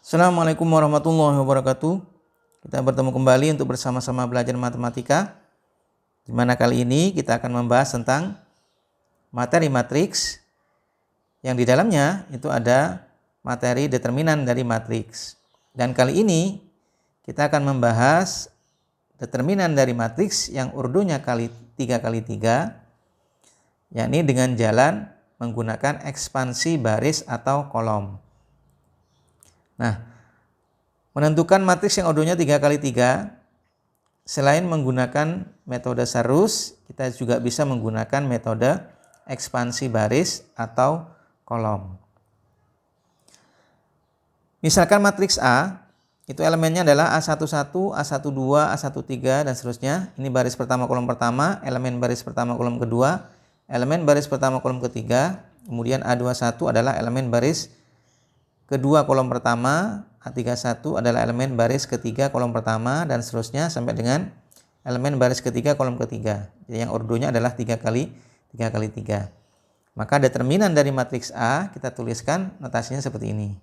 Assalamualaikum warahmatullahi wabarakatuh. Kita bertemu kembali untuk bersama-sama belajar matematika. Di mana kali ini kita akan membahas tentang materi matriks yang di dalamnya itu ada materi determinan dari matriks. Dan kali ini kita akan membahas determinan dari matriks yang urdunya 3x3, yakni dengan jalan menggunakan ekspansi baris atau kolom. Nah, menentukan matriks yang urdunya 3x3, selain menggunakan metode sarus, kita juga bisa menggunakan metode ekspansi baris atau kolom. Misalkan matriks A, itu elemennya adalah A11, A12, A13, dan seterusnya. Ini baris pertama kolom pertama, elemen baris pertama kolom kedua, elemen baris pertama kolom ketiga, kemudian A21 adalah elemen baris kedua kolom pertama, A31 adalah elemen baris ketiga kolom pertama, dan seterusnya sampai dengan elemen baris ketiga kolom ketiga. Jadi yang urdunya adalah 3x3. Maka determinan dari matriks A kita tuliskan notasinya seperti ini.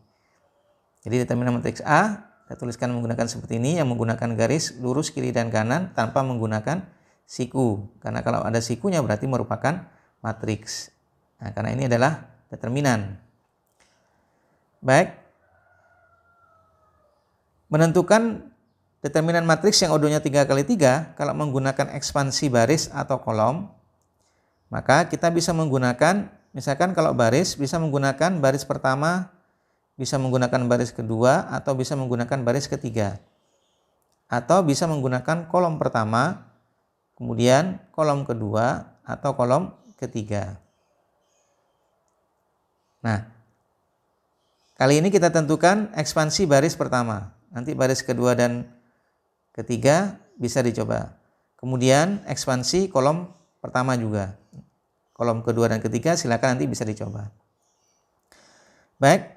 Jadi determinan matriks A kita tuliskan menggunakan seperti ini, yang menggunakan garis lurus kiri dan kanan tanpa menggunakan siku. Karena kalau ada sikunya berarti merupakan matriks. Nah, karena ini adalah determinan. Baik, menentukan determinan matriks yang urdunya 3x3 kalau menggunakan ekspansi baris atau kolom, maka kita bisa menggunakan, misalkan kalau baris bisa menggunakan baris pertama, bisa menggunakan baris kedua, atau bisa menggunakan baris ketiga, atau bisa menggunakan kolom pertama, kemudian kolom kedua, atau kolom ketiga. Nah, kali ini kita tentukan ekspansi baris pertama. Nanti baris kedua dan ketiga bisa dicoba. Kemudian ekspansi kolom pertama juga. Kolom kedua dan ketiga silakan nanti bisa dicoba. Baik.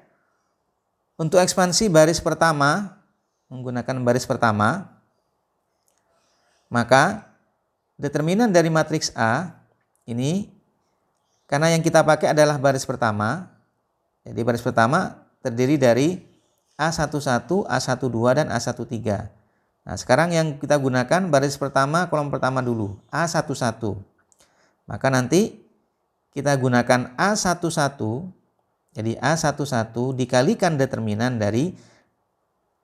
Untuk ekspansi baris pertama, menggunakan baris pertama, maka determinan dari matriks A ini, karena yang kita pakai adalah baris pertama, jadi baris pertama terdiri dari A11, A12, dan A13. Nah, sekarang yang kita gunakan baris pertama, kolom pertama dulu, A11. Maka nanti kita gunakan A11, jadi A11 dikalikan determinan dari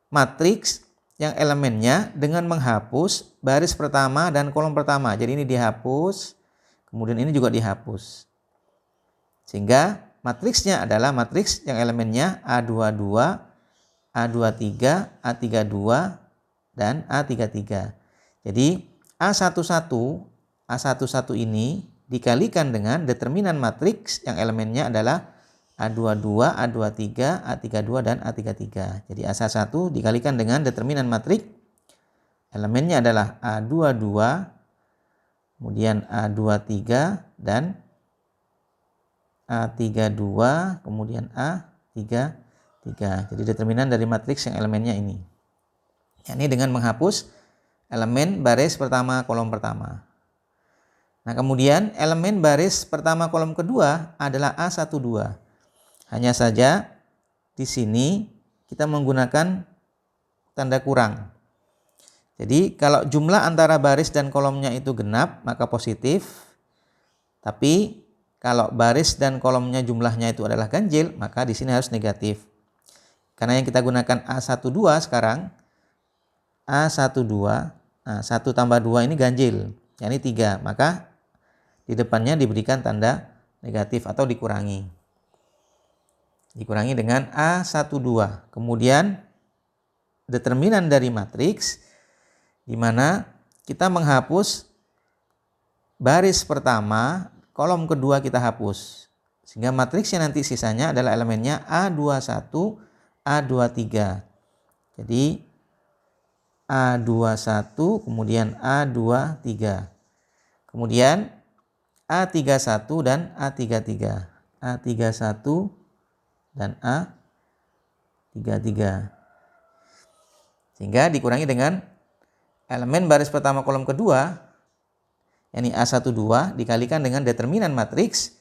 matriks yang elemennya dengan menghapus baris pertama dan kolom pertama. Jadi ini dihapus, kemudian ini juga dihapus. Sehingga matriksnya adalah matriks yang elemennya A22, A23, A32, dan A33. Jadi A11 ini dikalikan dengan determinan matriks yang elemennya adalah A22, A23, A32, dan A33. Jadi A11 dikalikan dengan determinan matriks elemennya adalah A22, kemudian A23, dan A32, kemudian A33. Jadi determinan dari matriks yang elemennya ini. Ini dengan menghapus elemen baris pertama kolom pertama. Nah, kemudian elemen baris pertama kolom kedua adalah A12. Hanya saja di sini kita menggunakan tanda kurang. Jadi kalau jumlah antara baris dan kolomnya itu genap, maka positif. Tapi kalau baris dan kolomnya jumlahnya itu adalah ganjil, maka di sini harus negatif. Karena yang kita gunakan A12 sekarang, A12, nah 1 tambah 2 ini ganjil, yakni 3. Maka di depannya diberikan tanda negatif atau dikurangi. Dikurangi dengan A12. Kemudian determinan dari matriks, di mana kita menghapus baris pertama, kolom kedua kita hapus. Sehingga matriksnya nanti sisanya adalah elemennya A21, A23. Jadi A21, kemudian A23. Kemudian A31 dan A33. A31 dan A33. Sehingga dikurangi dengan elemen baris pertama kolom kedua, yakni A12 dikalikan dengan determinan matriks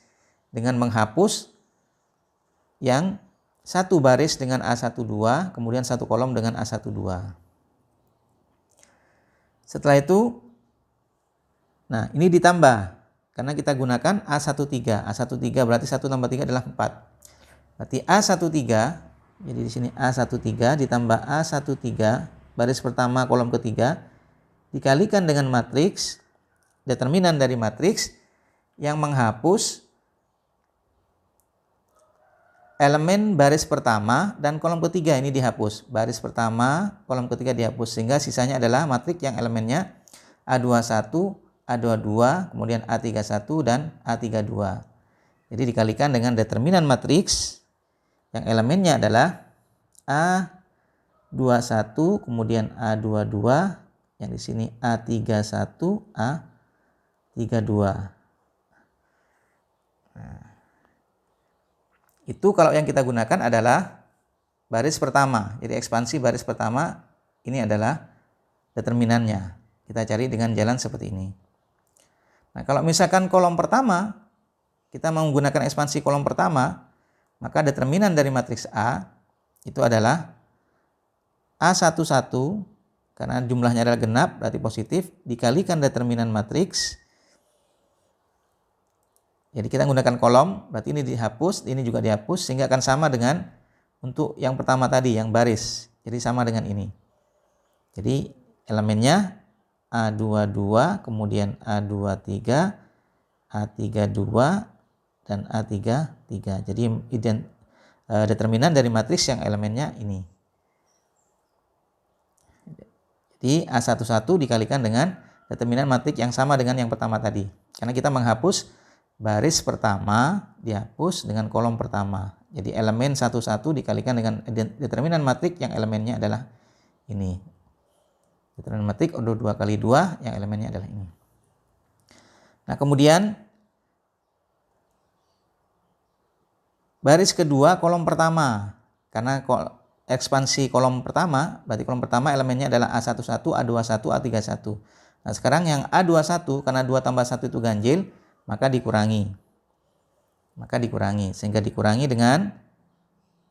dengan menghapus yang satu baris dengan A12, kemudian satu kolom dengan A12. Setelah itu, nah ini ditambah, karena kita gunakan A13. A13 berarti 1 tambah 3 adalah 4. Berarti A13, jadi di sini A13 ditambah A13, baris pertama kolom ketiga, dikalikan dengan matriks, determinan dari matriks yang menghapus elemen baris pertama dan kolom ketiga ini dihapus. Baris pertama, kolom ketiga dihapus, sehingga sisanya adalah matriks yang elemennya A21, A22, kemudian A31 dan A32. Jadi dikalikan dengan determinan matriks yang elemennya adalah A21, kemudian A22, yang di sini A31, A32. Nah, itu kalau yang kita gunakan adalah baris pertama. Jadi ekspansi baris pertama ini adalah determinannya. Kita cari dengan jalan seperti ini. Nah, kalau misalkan kolom pertama, kita mau menggunakan ekspansi kolom pertama, maka determinan dari matriks A itu adalah A11, karena jumlahnya adalah genap, berarti positif, dikalikan determinan matriks. Jadi kita menggunakan kolom, berarti ini dihapus, ini juga dihapus, sehingga akan sama dengan untuk yang pertama tadi, yang baris. Jadi sama dengan ini. Jadi elemennya A22, kemudian A23, A32, dan A33. Jadi determinan dari matriks yang elemennya ini. Jadi A11 dikalikan dengan determinan matriks yang sama dengan yang pertama tadi. Karena kita menghapus baris pertama dihapus dengan kolom pertama. Jadi elemen 11 dikalikan dengan determinan matriks yang elemennya adalah ini. Determinan matriks order 2 kali 2 yang elemennya adalah ini. Nah, kemudian baris kedua kolom pertama. Karena ekspansi kolom pertama, berarti kolom pertama elemennya adalah A11, A21, A31. Nah, sekarang yang A21 karena 2 tambah 1 itu ganjil, maka dikurangi, sehingga dikurangi dengan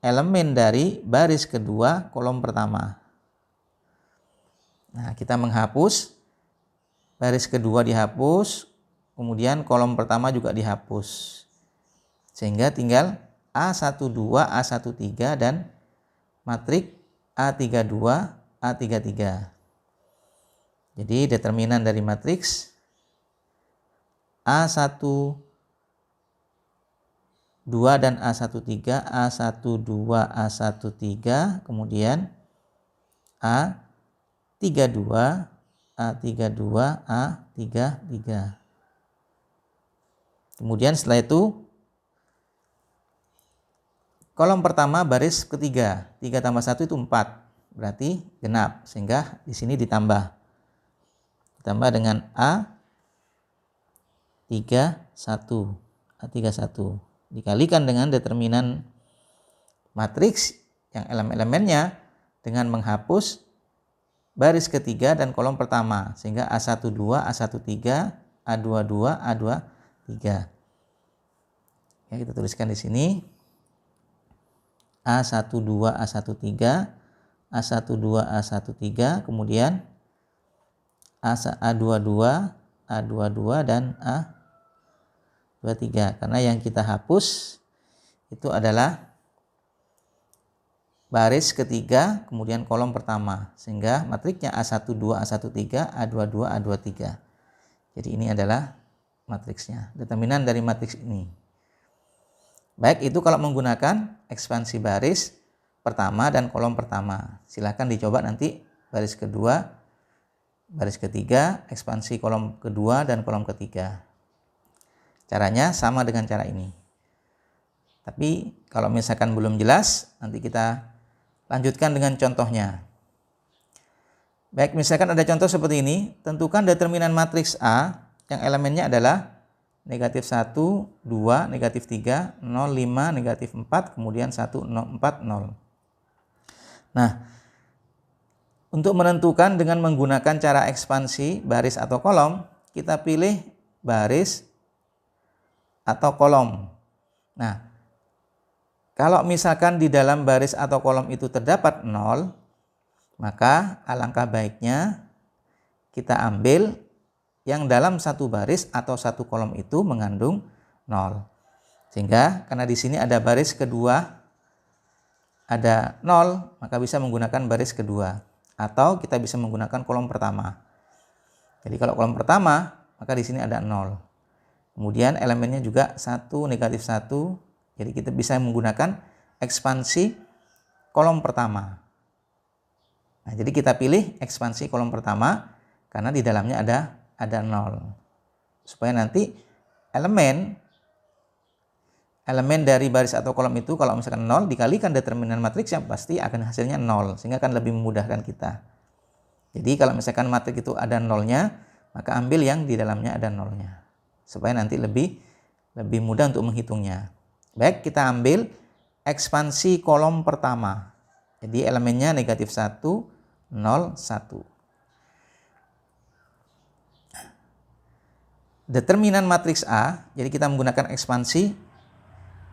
elemen dari baris kedua kolom pertama. Nah, kita menghapus, baris kedua dihapus, kemudian kolom pertama juga dihapus, sehingga tinggal A12, A13 dan matriks A32, A33. Jadi determinan dari matriks A12 dan A13, A12, A13, kemudian A32, A32, A33. Kemudian setelah itu kolom pertama baris ketiga, 3 tambah 1 itu 4, berarti genap, sehingga di sini ditambah dengan A31, dikalikan dengan determinan matriks yang elemen-elemennya dengan menghapus baris ketiga dan kolom pertama, sehingga A12, A13, A22, A23. Ya, kita tuliskan di sini A12, A13, A12, A13, kemudian A22, A22 dan A23. Karena yang kita hapus itu adalah baris ketiga kemudian kolom pertama, sehingga matriksnya A12, A13, A22, A23. Jadi ini adalah matriksnya, determinan dari matriks ini. Baik, itu kalau menggunakan ekspansi baris pertama dan kolom pertama. Silakan dicoba nanti baris kedua, baris ketiga, ekspansi kolom kedua dan kolom ketiga. Caranya sama dengan cara ini. Tapi kalau misalkan belum jelas, nanti kita lanjutkan dengan contohnya. Baik, misalkan ada contoh seperti ini, tentukan determinan matriks A yang elemennya adalah negatif 1, 2, negatif 3, 0, 5, negatif 4, kemudian 1, 0, 4, 0. Nah, untuk menentukan dengan menggunakan cara ekspansi baris atau kolom, kita pilih baris atau kolom. Nah, Kalau misalkan di dalam baris atau kolom itu terdapat 0, maka alangkah baiknya kita ambil yang dalam satu baris atau satu kolom itu mengandung 0. Sehingga karena di sini ada baris kedua ada 0, maka bisa menggunakan baris kedua. Atau kita bisa menggunakan kolom pertama. Jadi kalau kolom pertama, maka di sini ada 0. Kemudian elemennya juga 1, negatif 1. Jadi kita bisa menggunakan ekspansi kolom pertama. Nah, jadi kita pilih ekspansi kolom pertama karena di dalamnya ada 0. Supaya nanti elemen dari baris atau kolom itu kalau misalkan 0 dikalikan determinan matriks yang pasti akan hasilnya 0, sehingga akan lebih memudahkan kita. Jadi kalau misalkan matriks itu ada 0-nya, maka ambil yang di dalamnya ada 0-nya. Supaya nanti lebih mudah untuk menghitungnya. Baik, kita ambil ekspansi kolom pertama. Jadi elemennya negatif 1, 0, 1. Determinan matriks A, jadi kita menggunakan ekspansi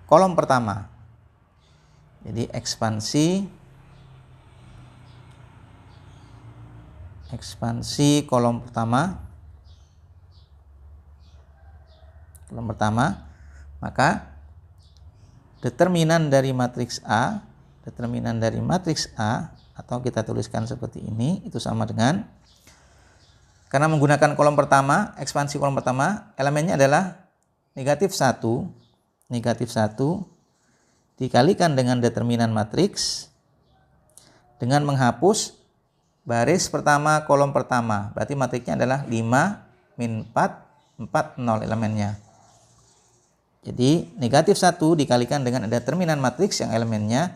kolom pertama. Jadi ekspansi kolom pertama. Maka determinan dari matriks A atau kita tuliskan seperti ini, itu sama dengan, karena menggunakan kolom pertama, ekspansi kolom pertama, elemennya adalah negatif 1 dikalikan dengan determinan matriks dengan menghapus baris pertama kolom pertama. Berarti matriksnya adalah 5, min 4, 4, 0 elemennya. Jadi negatif 1 dikalikan dengan determinan matriks yang elemennya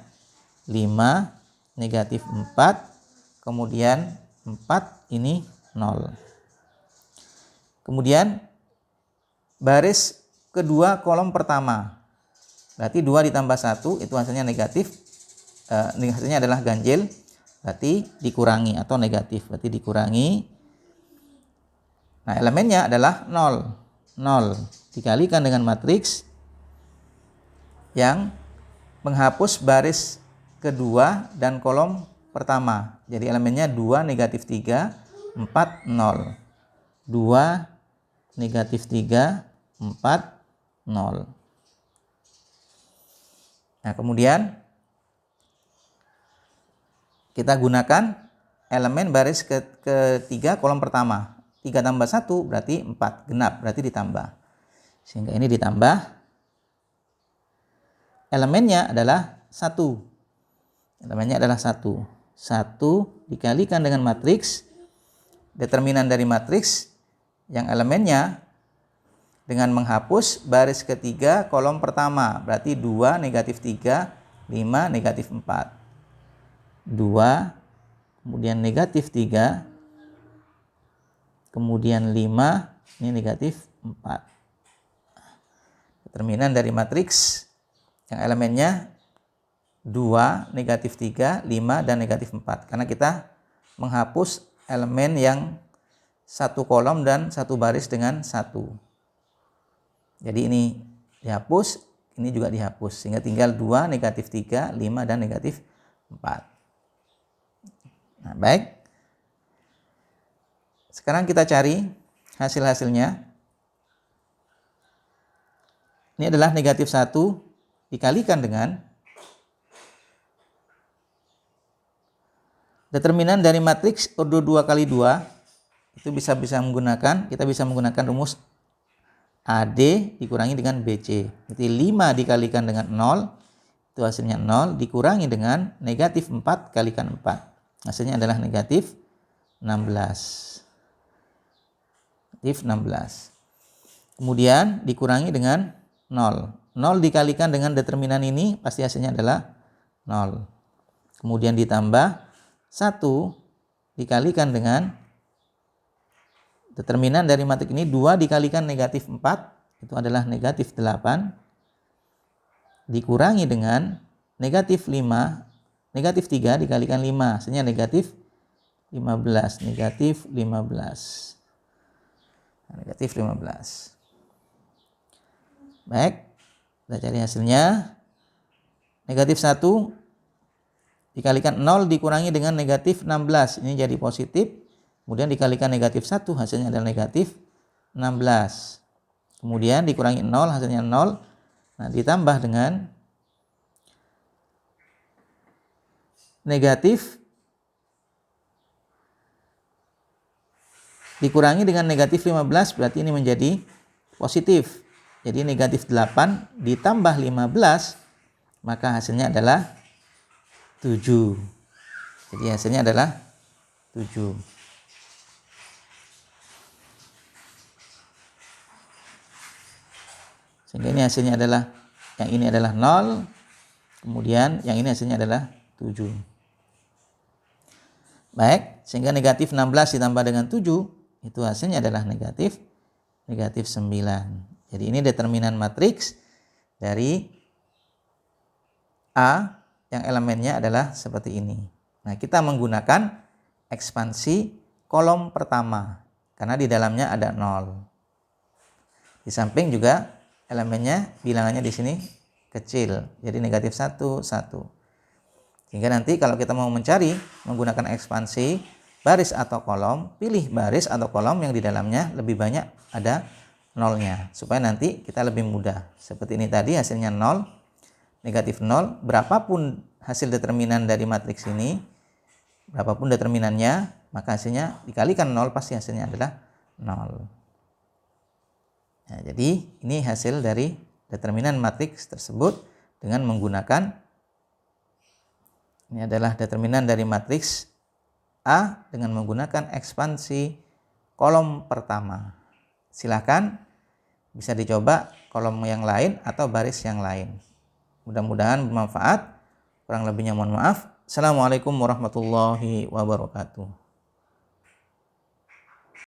5, negatif 4, kemudian 4 ini 0. Kemudian baris kedua kolom pertama. Berarti 2 ditambah 1 itu hasilnya negatif. Hasilnya adalah ganjil. Berarti dikurangi atau negatif. Berarti dikurangi. Nah, elemennya adalah 0. 0 dikalikan dengan matriks yang menghapus baris kedua dan kolom pertama. Jadi elemennya 2, negatif 3, 4, 0. 2, negatif 3, 4, 0. Nah, kemudian kita gunakan elemen baris ketiga kolom pertama. 3 tambah 1 berarti 4, genap berarti ditambah. Sehingga ini ditambah. Elemennya adalah 1. Elemennya adalah 1. 1 dikalikan dengan matriks, determinan dari matriks yang elemennya dengan menghapus baris ketiga kolom pertama. Berarti 2, negatif 3, 5, negatif 4. 2, kemudian negatif 3, kemudian 5, ini negatif 4. Determinan dari matriks yang elemennya 2, negatif 3, 5, dan negatif 4. Karena kita menghapus elemen yang satu kolom dan satu baris dengan 1. Jadi ini dihapus, ini juga dihapus. Sehingga tinggal 2, negatif 3, 5, dan negatif 4. Nah, baik. Sekarang kita cari hasil-hasilnya. Ini adalah negatif 1 dikalikan dengan determinan dari matriks ordo 2 kali 2. Itu kita bisa menggunakan rumus AD dikurangi dengan BC. Jadi 5 dikalikan dengan 0, itu hasilnya 0, dikurangi dengan negatif 4 kalikan 4. Hasilnya adalah negatif 16. Negatif 16. Kemudian dikurangi dengan 0. 0 dikalikan dengan determinan ini, pasti hasilnya adalah 0. Kemudian ditambah 1 dikalikan dengan determinan dari matriks ini, 2 dikalikan negatif 4, itu adalah negatif 8, dikurangi dengan negatif 5, negatif 3 dikalikan 5, hasilnya negatif 15, negatif 15. Negatif 15. Baik, kita cari hasilnya. Negatif 1 dikalikan 0 dikurangi dengan negatif 16. Ini jadi positif. Kemudian dikalikan negatif 1 hasilnya adalah negatif 16. Kemudian dikurangi 0 hasilnya 0. Nah, ditambah dengan negatif dikurangi dengan negatif 15, berarti ini menjadi positif. Jadi negatif 8 ditambah 15, maka hasilnya adalah 7. Jadi hasilnya adalah 7. Sehingga ini hasilnya adalah, yang ini adalah 0, kemudian yang ini hasilnya adalah 7. Baik, sehingga negatif 16 ditambah dengan 7, itu hasilnya adalah negatif 9. Jadi ini determinan matriks dari A yang elemennya adalah seperti ini. Nah, kita menggunakan ekspansi kolom pertama karena di dalamnya ada 0. Di samping juga elemennya bilangannya di sini kecil. Jadi negatif 1, 1. Sehingga nanti kalau kita mau mencari menggunakan ekspansi baris atau kolom, pilih baris atau kolom yang di dalamnya lebih banyak ada nolnya, supaya nanti kita lebih mudah. Seperti ini tadi hasilnya 0, negatif 0, berapapun hasil determinan dari matriks ini, berapapun determinannya, maka hasilnya dikalikan 0 pasti hasilnya adalah 0. Nah, jadi ini hasil dari determinan matriks tersebut dengan menggunakan, ini adalah determinan dari matriks A dengan menggunakan ekspansi kolom pertama. Silakan bisa dicoba kolom yang lain atau baris yang lain. Mudah-mudahan bermanfaat. Kurang lebihnya mohon maaf. Assalamualaikum warahmatullahi wabarakatuh.